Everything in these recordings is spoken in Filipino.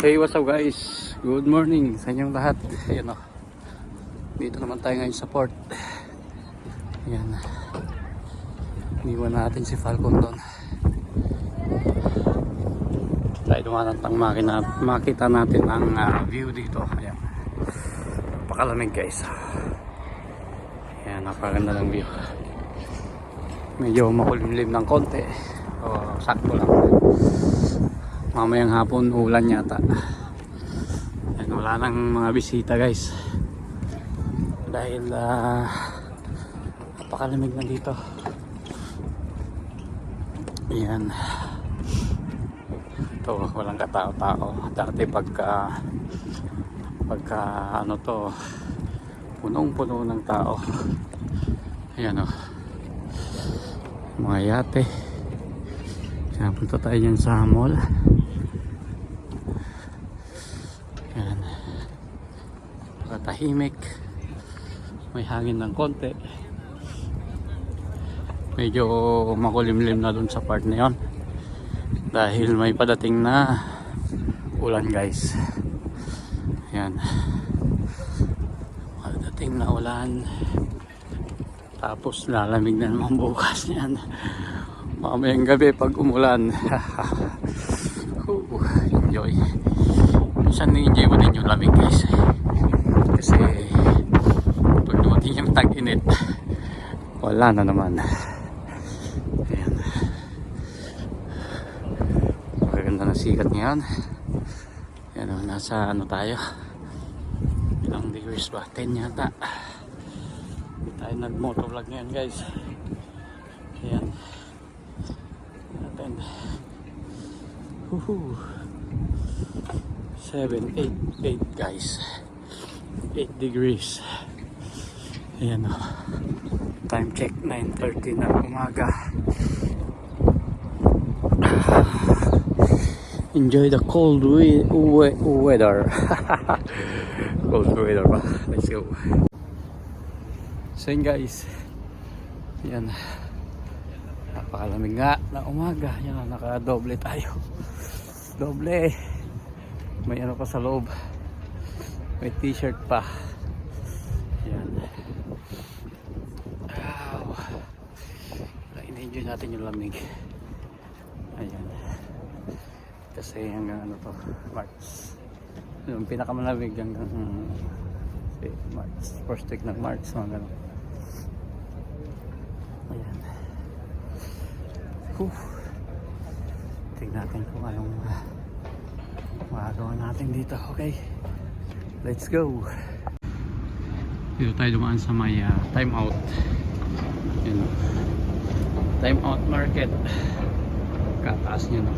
Hey, what's up guys? Good morning sa inyong lahat. Ayan o. Dito naman tayo ngayon sa port. Ayan. Iniwan natin si Falcon doon. Tayo dumanan tang makita natin ang view dito. Ayan. Napakalamig guys. Ayan, napakaganda ng view. Medyo makulimlim ng konti. O, sakto lang. Mamayang hapon ulan yata. Ayan, wala nang mga bisita guys dahil napakalamig na dito. Ayan, ito walang katao-tao. Dati pagka ano to, punong-puno ng tao. Ayan o, mga yate. Kaya punta tayo dyan sa mall. Ayan, tahimik, may hangin ng konti, medyo makulimlim na dun sa part na yon dahil may padating na ulan guys. Ayan, padating na ulan, tapos lalamig na naman bukas yan mamayang gabi pag umulan. Enjoy. Minsan na-enjoy mo din yung lamig guys, kasi pag dumating yung tag-init wala na naman. Ayan, magaganda na sikat ngayon. Ayan o, nasa ano tayo, ilang degrees ba? 10 yata. Hindi tayo nag-motovlog ngayon guys. Ayan natin. 7, 8 guys, 8 degrees. Ayan o, time check 9:30 na umaga. Enjoy the cold weather. Cold weather pa. Let's go. So yun guys, yan, napakalamig nga na umaga. Yan, naka-doble tayo. Doble. May ano pa sa loob, may t-shirt pa. Yan. Wow, in-enjoy natin yung lamig. Ayan, kasi hanggang ano to, March, yung pinakamalamig hanggang March, first week ng March, mga ganun. Ayan. Tingnan natin kung anong magagawa natin dito. Okay, let's go. Dito tayo dumaan sa may time out. Yun, time out market, kataas nyo no.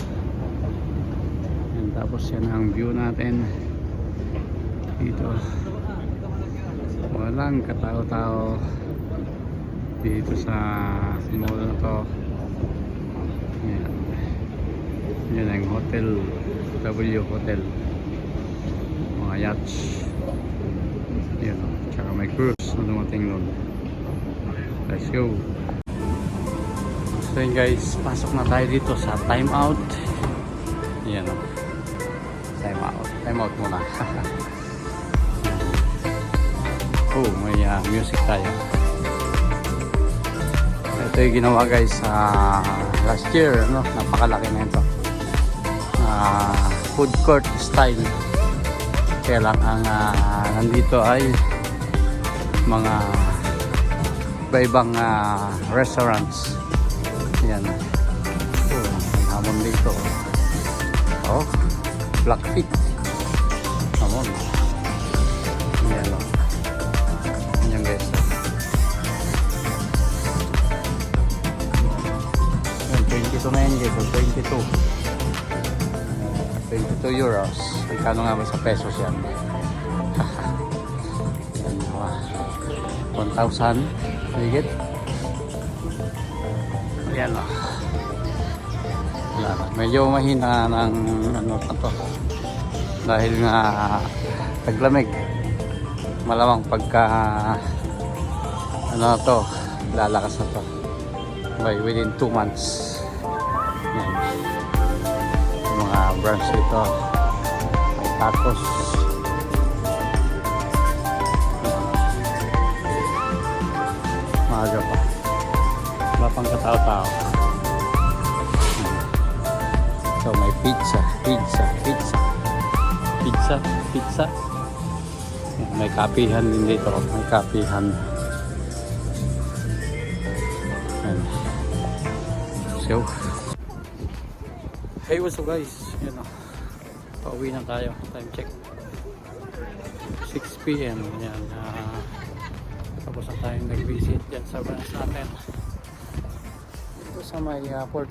Yan, tapos yan ang view natin dito. Walang katao-tao dito sa mall na to. Yan, yan ang hotel, W Hotel, mga yachts. Yan, tsaka may cruise na dumating nun. Let's go. So yun guys, pasok na tayo dito sa time out. Yan o, time out muna. Oh, may music tayo. Ito yung ginawa guys last year, no? Napakalaki na ito. Food court style. Kaya lang ang nandito ay mga iba-ibang restaurants. Yan. May hamon dito. Oh, Blackfeet. Hamon. Yan o. Yan guys. Yan, 22 na yan guys. 22 euros. Ikano nga ba sa pesos yan? Yan, 1,000 higit. Ayan o. Medyo mahina ng ano to, dahil nga taglamig. Malamang pagka ano to, lalakas na to by within 2 months. Yan, yung mga branch dito Tacos. Maaga pa. Wala pang katao-tao. So may pizza. May kapihan din dito. May kapihan. Ayan. So, hey, what's up guys? Yan o. Pauwi na tayo. Time check. 6 PM. Yan. Tapos na tayong nag-visit dyan sa branch natin. Ito sa may port.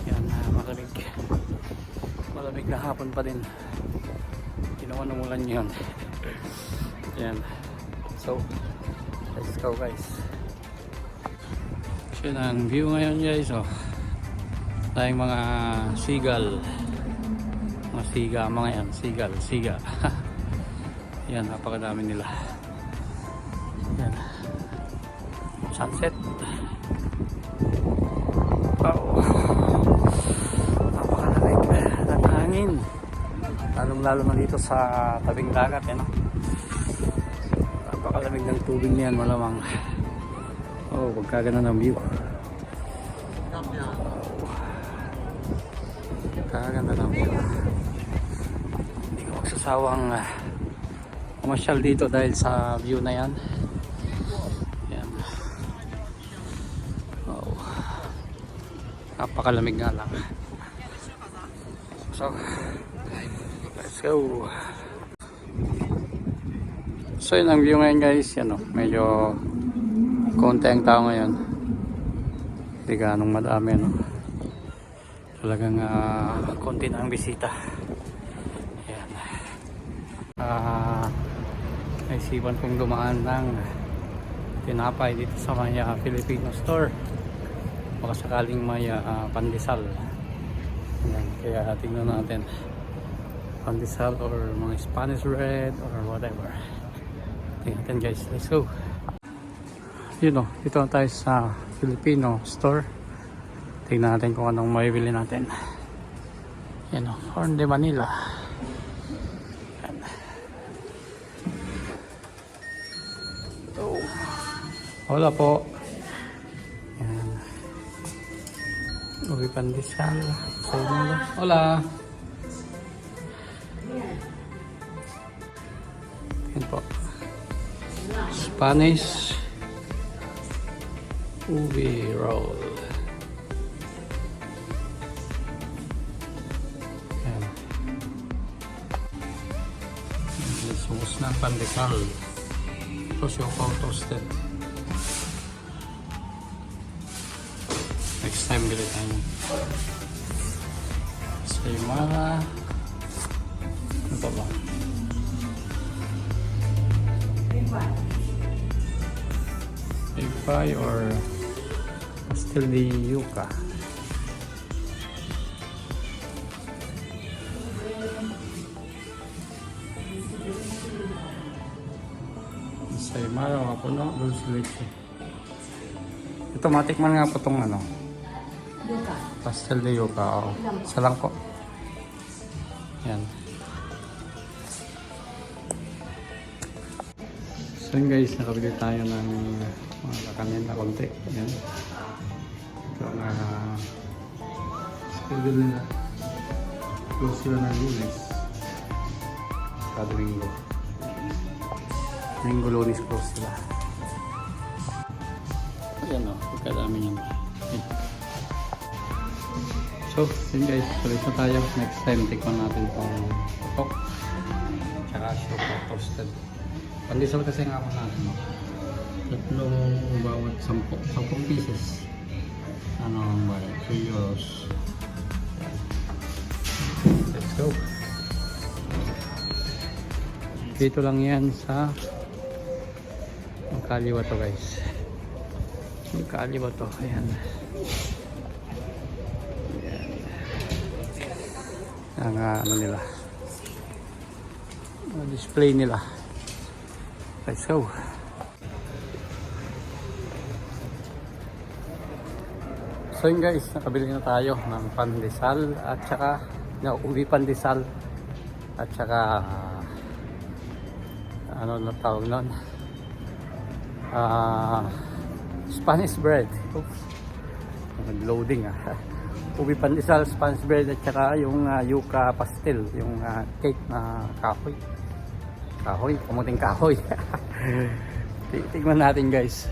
Yan. Malamig na hapon pa din. Ginawa ng ulan yun. Yan. So, let's go guys. So, yun ang view ngayon guys. Oh. Tayong mga seagull. Mga yan. Siga. Yan, napakadami nila. Yan. Sunset. Wow. Napakalamig ng hangin. Lalong-lalo na dito sa tabing dagat. Yan, no? Napakalamig ng tubig niyan, malamang. Oh, pagkaganda ng view. Pagkaganda ng view. Hindi ko magsasawang umasyal dito dahil sa view na yan. Yan. Oh. Napakalamig nga lang. So, let's go. So yun ang view ngayon guys. Yan, medyo konti ang tao ngayon. Hindi ganong madami, no? Talagang konti na ang bisita. Yan. Naisipan kong dumaan ng tinapay dito sa may Filipino store. Baka sakaling may pandesal. Yan. Kaya tingnan natin pandesal or mga Spanish bread or whatever. Tingnan natin guys. Let's go. Yun o, dito na tayo sa Filipino store. Tingnan natin kung anong maibili natin. Yan o, Horn de Manila. Yan. Oh. Hola po. Yan. Uwi pandesal. Hola. Yan po. Spanish ubi roll. Yan. Sumus na pandesal. Ito siya toasted. Next time bili tayo. Saymara. Ito ba? Egg pie or pastel de yuca. Saymara, mapuno, dulce leche. Ito, matikman nga po itong ano. Yuca. Pastel de yuca, oo. Isa lang po. Yan. So yun guys, nakabili tayo ng mga kakanin na konti. Yan. Ito nga schedule nila. Close sila ng Lunes. Kada linggo. Linggo, Lunes close sila. Ayan o, pagkadami yan. So, yun guys, tuloy na tayo. Next time, tikman natin itong putok. Tsaka sugar toasted. Pandesal kasi nga ako natin. Tatlong bawat 10 pieces. Ano ang bayad? 3 euros. Let's go. Dito lang yan sa kaliwa to guys. Yung kaliwa to. Ayan. Ang ano nila, display nila. Let's go. So yun guys, nakabili na tayo ng pandesal at saka nauwi pandesal. at saka ano na tawag nun, Spanish bread. Oops, nag-loading ubi pandesal, Spanish bread, at saka yung yuca pastel, yung cake na kahoy, kamuting kahoy. Tignan natin guys,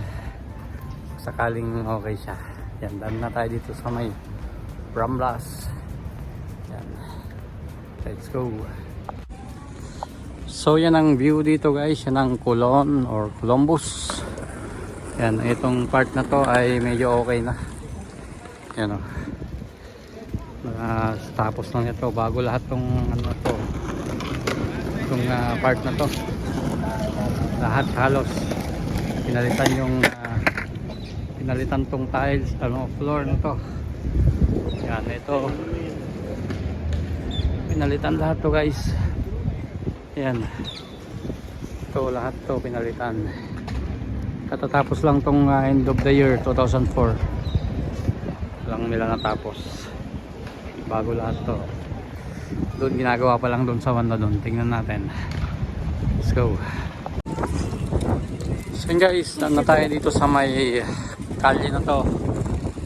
sakaling okay siya. Yan, daan na tayo dito sa may Ramblas. Yan, let's go. So yan ang view dito guys, yan ang Colon or Columbus. Yan, itong part na to ay medyo okay na. Yan o, tapos lang ito bago lahat tong ano to, itong part na to, lahat halos pinalitan yung pinalitan tong tiles, ano, floor na to. Yan, ito pinalitan lahat to guys. Yan, ito lahat to pinalitan. Katatapos lang tong end of the year 2004 lang nila natapos, bago lahat to. Doon ginagawa pa lang doon sa banda doon. Tingnan natin, let's go. So guys, na tayo dito sa may kalye na to.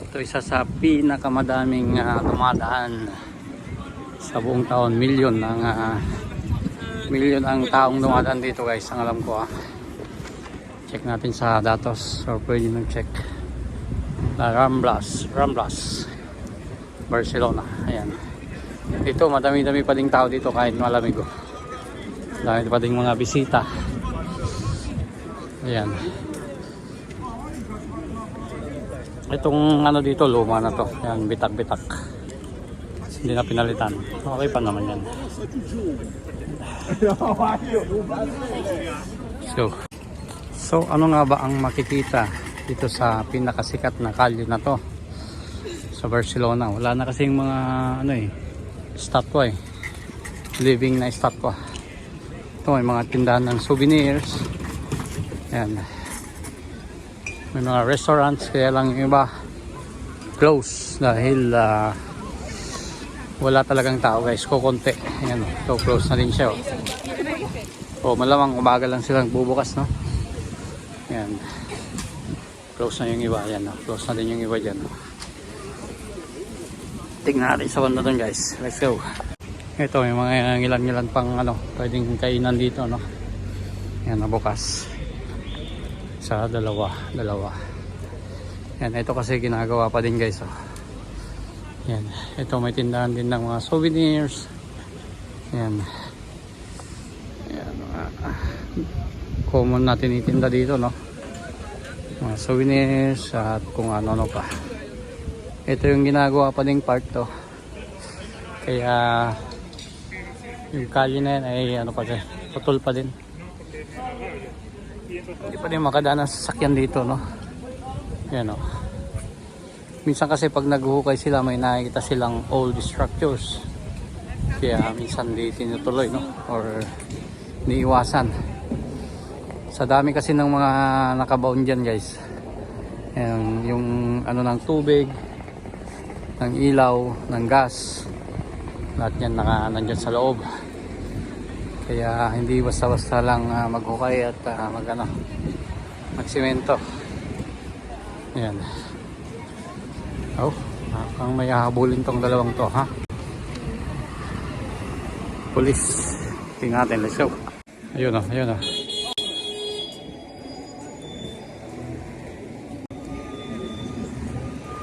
Ito isa sa pinakamadaming dumadaan sa buong taon. Milyon ang taong dumadaan dito guys, ang alam ko check natin sa datos, or pwede nang check na Ramblas Barcelona. Ayan, dito madami-dami pa ding tao dito kahit malamig. Dami pa ding mga bisita. Ayan, itong ano dito luma na to. Ayan, bitak-bitak, hindi na pinalitan. Okay pa naman yan. So ano nga ba ang makikita dito sa pinakasikat na kalye na to sa Barcelona? Wala na kasing mga ano statwa living na statwa. Ito may mga tindahan ng souvenirs. Ayan, may mga restaurants, kaya lang yung iba close dahil wala talagang tao guys, kukunti. Ayan, so close na din siya malamang umaga lang silang bubukas, no? Ayan, close na yung iba. Ayan, close na din yung iba dyan. Tingnan natin sa banda doon guys, let's go. Ito may mga ilan pang pwedeng kainan dito, no? Ayan, nabukas sa dalawa. Ayan, ito kasi ginagawa pa din guys. Ayan, ito may tindahan din ng mga souvenirs. Ayan, common natin itinda dito, no? Mga souvenirs at kung ano pa. Ito yung ginagawa pa ding part to, kaya yung kalye na yan ay putol pa din. Hindi pa din makadaan ang sasakyan dito, no? Yan, no? Minsan kasi pag naghuhukay sila may nakikita silang old structures, kaya minsan di tinutuloy, no? Or niiwasan sa dami kasi ng mga nakabaon dyan guys. Yung ng tubig, ng ilaw, ng gas, lahat yan nandyan sa loob. Kaya hindi basta-basta lang maghukay at magsimento. Ayan, parang may hahabulin tong dalawang to, Police. Tingnan natin, let's go. Ayun.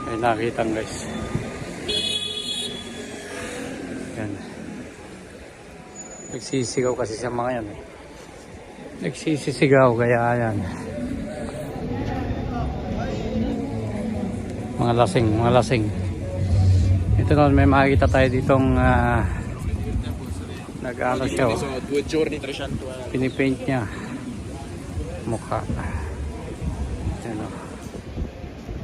Ay nakita guys. Yan, nagsisigaw kasi sa mga yan nagsisigaw, kaya yan mga lasing. Ito naman may makikita tayo ditong nag-ano siya, pinipaint niya mukha. Yan,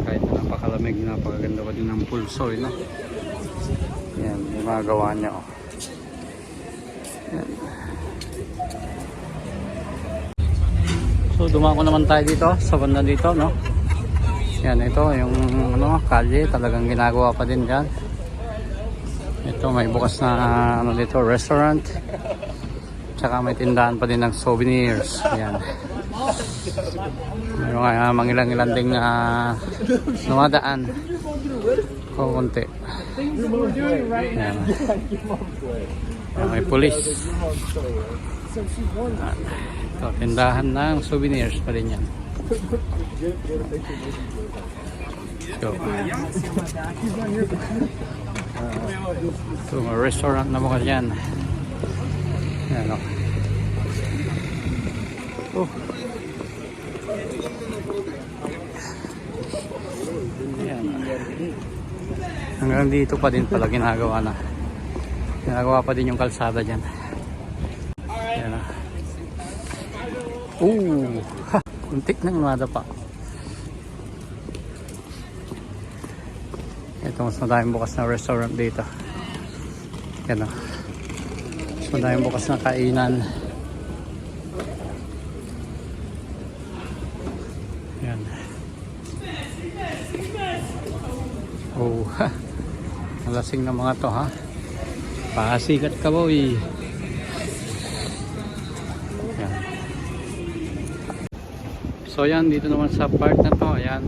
kahit napakalamig, napakaganda pa din ng pulso, no? Yan, yung mga gawa niya, Yan. So dumako naman tayo dito sa banda dito, no? Yan, ito yung kalye, talagang ginagawa pa din dyan. Ito may bukas na ano dito, restaurant. Tsaka may tindahan pa din ng souvenirs. Ayan. Mayroon nga mangilang-ilang ding dumadaan. Konti. Ayan. May pulis. Ito, tindahan ng souvenirs pa din yan. So, ito, may restaurant na bukas yan. Ayan o. Oh. Ayan. Hanggang dito pa din pala ginagawa na. Ginagawa pa din yung kalsada dyan. Ayan o. Ha! Kuntik nang madapa. Ito mas madaming bukas na restaurant dito. Yan o. Mas madaming bukas na kainan. Yan. Oh, ha. Malasing na mga to ha. Pasikat ka boy. Yan. So yan, dito naman sa part na to. Ayan.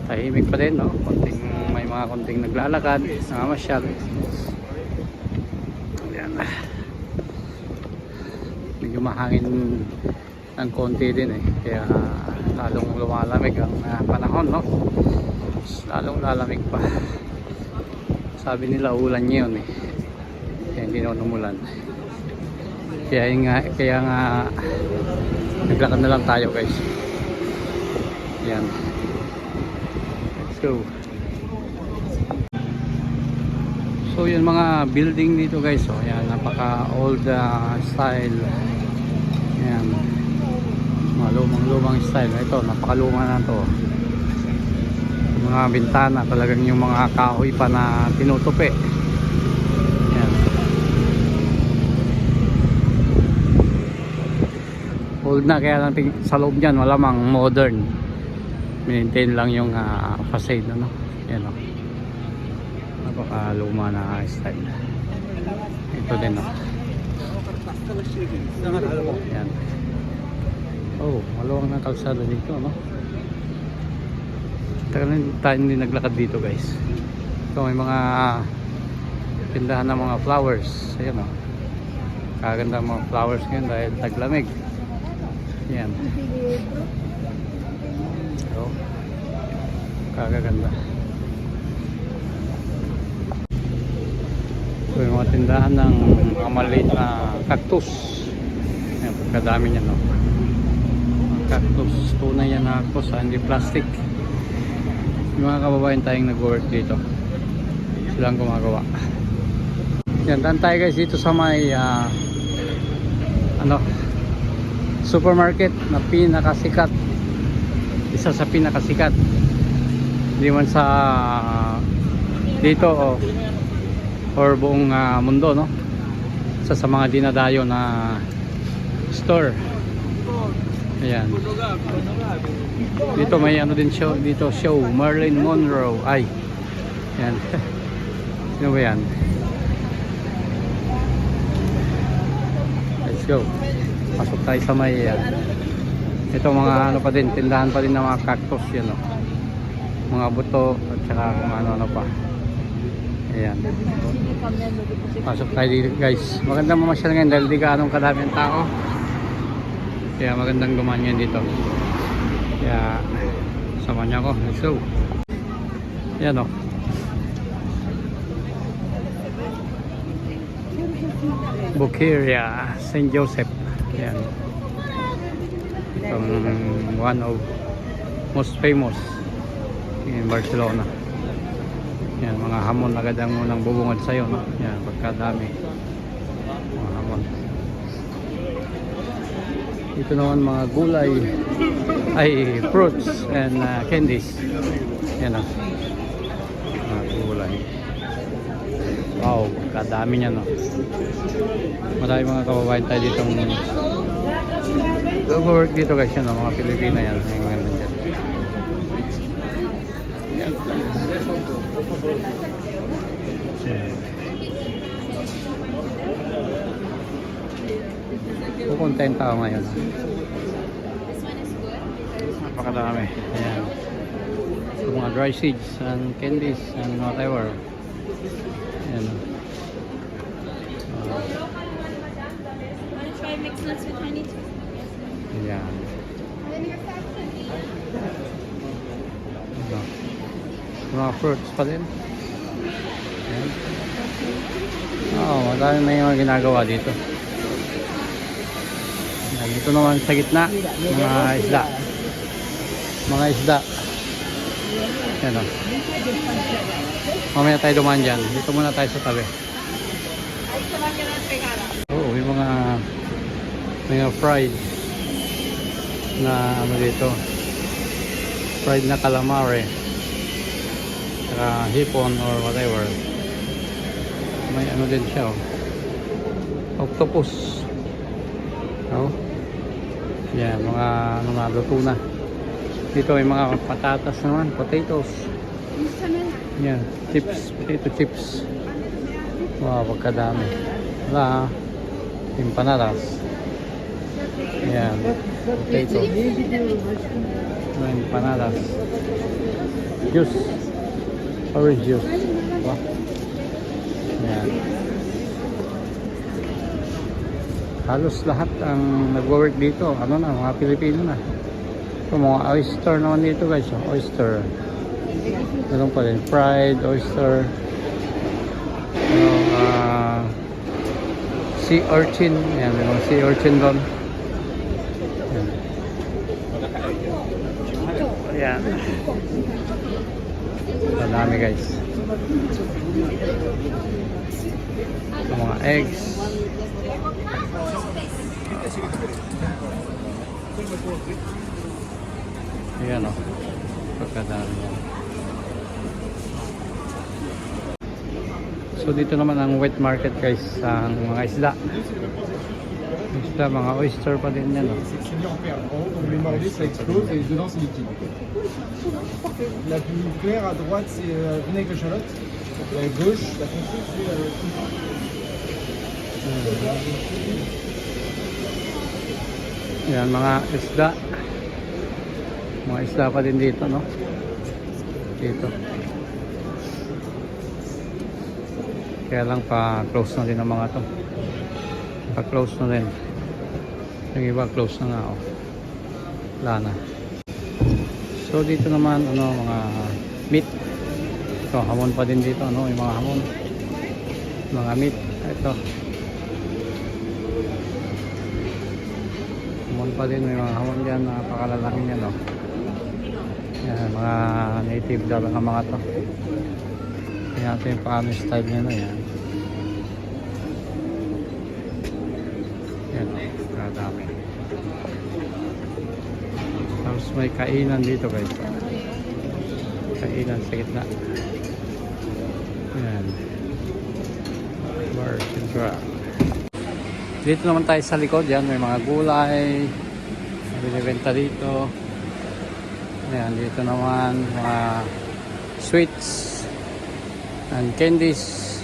Tahimik pa din, no? May mga konting naglalakad, namamasyal. Ayan. Medyo mahangin ng konti din eh. Kaya lalong lumalamig ang panahon, no? Lalong lalamig pa. Sabi nila ulan yun eh. Kaya hindi na umulan. Kaya nga naglakad na lang tayo guys. Ayan. So yun mga building dito guys, oh, ayan, napaka old style. Ayan, mga lumang style. Ito, napakaluma na to. Mga bintana, talagang yung mga kahoy pa na tinutupi. Ayan. Old na, kaya lang sa loob dyan malamang modern. Maintain lang yung facade, no? Yan o. Napakaluma na style. Ito din o. Yan. Oh, maluwang na kalsada dito, no? Tagal tayo hindi naglakad dito guys. Ito may mga tindahan ng mga flowers. Ayan o. Kaganda mga flowers ngayon dahil taglamig. Yan. So, kagaganda. So, yung mga tindahan ng mga maliit na cactus. Ayan, pagkadami niya, no? Cactus. Tunay yan na cactus, hindi plastic. Yung mga kababayan tayong nag-work dito. Silang gumagawa. Yan, daan tayo guys dito sa may supermarket na pinakasikat. Isa sa pinakasikat. Hindi man sa dito or buong mundo, no? Isa sa mga dinadayo na store. Ayan. Dito may ano din show, dito show Marilyn Monroe. Ay. Ayan. Sino ba yan? Let's go. Pasok tayo sa may ito mga ano pa din, tindahan pa din ng mga cactus yan, no? Mga buto at saka kung ano pa. Ayan. Pasok tayo dito guys. Magandang mamasyal ngayon dahil di ka anong kadami ang tao. Kaya magandang gumanyan dito. Kaya sama niya ako. Let's go. Ayan o. Bukiria, St. Joseph. Ayan. Itong one of most famous in Barcelona. Yan, mga hamon agad ang unang bubungad sa'yo, no? Yan, pagkadami mga hamon. Ito naman mga gulay ay fruits and candies. Yan o, mga gulay. Wow, pagkadami niya, no? Marami mga kababayan tayo ditong nag-work dito guys, yan, mga Pilipina yan. Yan. Yan. Kukuntahin tao ngayon. Napakadami. Ayan. So, mga dry seeds and candies and whatever. Ayan. Try mixed nuts with honey too. Ayan. Ito. Mga fruits pa din. Ayan. Madami na yung ginagawa dito. Ayan, dito naman sa gitna, mga isda. Mga isda. Ayan o. Mamaya tayo dumaan dyan. Dito muna tayo sa tabi. Oo, yung mga fried na ano dito. Fried na calamari. Saka hipon or whatever. May ano din siya oh. Octopus. Oh. Yan, mga ano na luto na. Dito may mga patatas naman, potatoes. Yan, chips, potato chips. Wow, pagkadami. Wala, empanadas. Yan, potato. May empanadas. Juice. Orange juice. Wow. Yan. Halos lahat ang nagwo-work dito. Ano na, mga Pilipino na. Ito, mga oyster naman dito guys. Oh, oyster. Ganun pa rin. Fried oyster. Sea urchin. Ayan, may mga sea urchin doon. Ayan. Madami guys. Ito, mga eggs. Ayan o. Pagkadami. So dito naman ang wet market guys. Ang mga isda. Isda, mga oyster pa din yan o. C'est cligné en paire. En haut, quand vous les mordez, ça explose et dedans c'est liquide. La plus claire à droite, c'est vinaigre échalote. Et à gauche, la foncée, c'est Yan, mga isda. Mga isda pa din dito, no? Dito. Kaya lang pa-close na din ang mga to. Pa-close na din. Yung iba, close na nga, oh. Wala na. So, dito naman, ano, mga meat. Ito, hamon pa din dito, ano, yung mga hamon. Mga meat. Ito. Hamon pa din, may mga hamon dyan, napakalalaki niya, no? Yan, mga native daw ang mga to. Yan natin yung paano style nila, yan. Yan, kadami. Tapos may kainan dito guys. Kainan sa gitna. Yan. Bar Central. Dito naman tayo sa likod, yan, may mga gulay. May binibenta dito. Ayan, dito naman mga sweets and candies,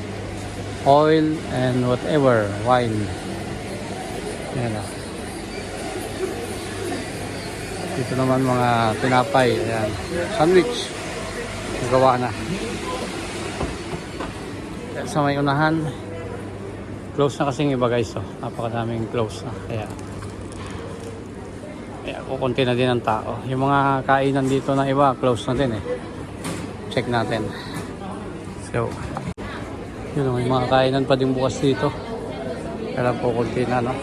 oil and whatever, wine. Ayan o. Dito naman mga tinapay. Ayan. Sandwich. Nagawa na. Ayan, sa may unahan. Close na kasing iba guys. Oh. Napakadaming close na. Kaya kukunti na din ang tao. Yung mga kainan dito na iba, close na din eh. Check natin. So, yun o, yung mga kainan pa din bukas dito. Kaya po kunti na, no?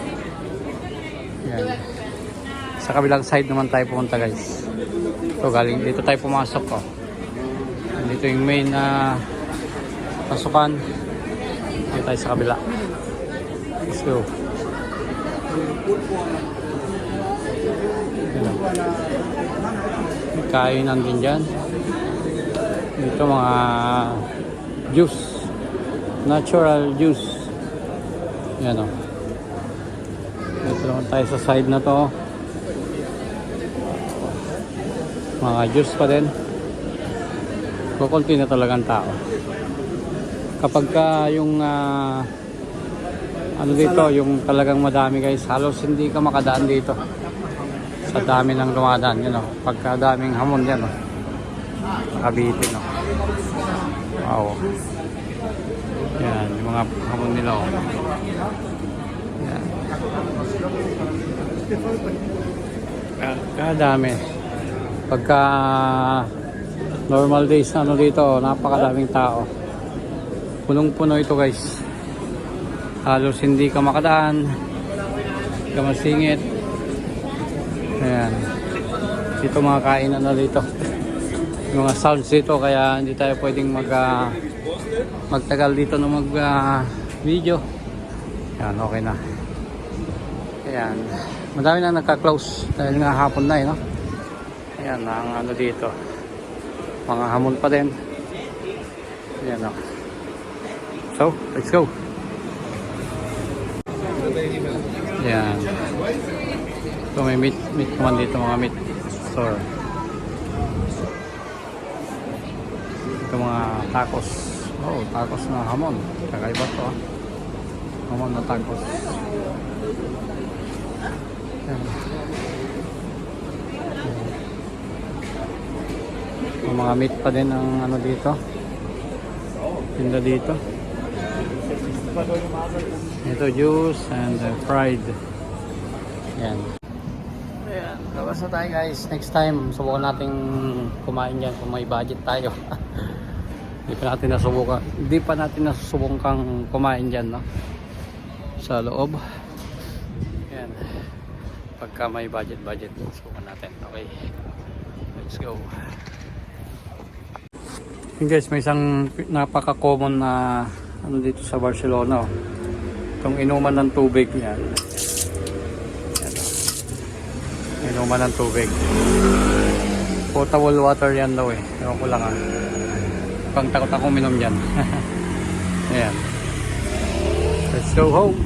Yan. Sa kabilang side naman tayo pumunta guys. So, galing dito tayo pumasok ko. Dito yung main pasukan. Dito tayo sa kabila. Let's go. May kainan din dyan. Dito mga juice. Natural juice. Yan o. Dito naman tayo sa side na to. Mga juice pa din. Kukunti na talagang tao. Kapag ka yung ano dito, yung talagang madami guys, halos hindi ka makadaan dito. Sa dami ng dumadaan, yun o. Pagkadaming hamon yan o. Nakabitin o. Wow. Yan, yung mga hamon nila o. Yan. Kadami. Pagka normal days na ano dito, napakadaming tao. Punong-puno ito guys. Halos hindi ka makadaan, hindi ka masingit. Ayan. Dito mga kainan na dito. Yung mga sounds dito, kaya hindi tayo pwedeng magtagal dito na video. Ayan, okay na. Ayan. Madami na nagka-close dahil nga hapon na no? Ayan, ang ano dito. Mga hamon pa din. Ayan o. So, let's go. Yan. So may meat naman dito, mga meat store. Ito mga tacos. Oh, tacos na hamon. Kakaiba to ah. Hamon na tacos. Yan. Yung mga meat pa din ang ano dito. Tinda dito. Ito juice and fried. Ayan. Ayan. Labas na tayo guys. Next time, subukan natin kumain dyan kung may budget tayo. Hindi pa natin nasubukang kumain dyan, no? Sa loob. Ayan. Pagka may budget, subukan natin. Okay. Let's go. Ayan guys, may isang napaka-common na ano dito sa Barcelona. Itong inuman ng tubig yan. Inuman ng tubig. Potable water yan daw eh. Ewan ko lang Pang takot akong minom yan. Ayan. Let's go home.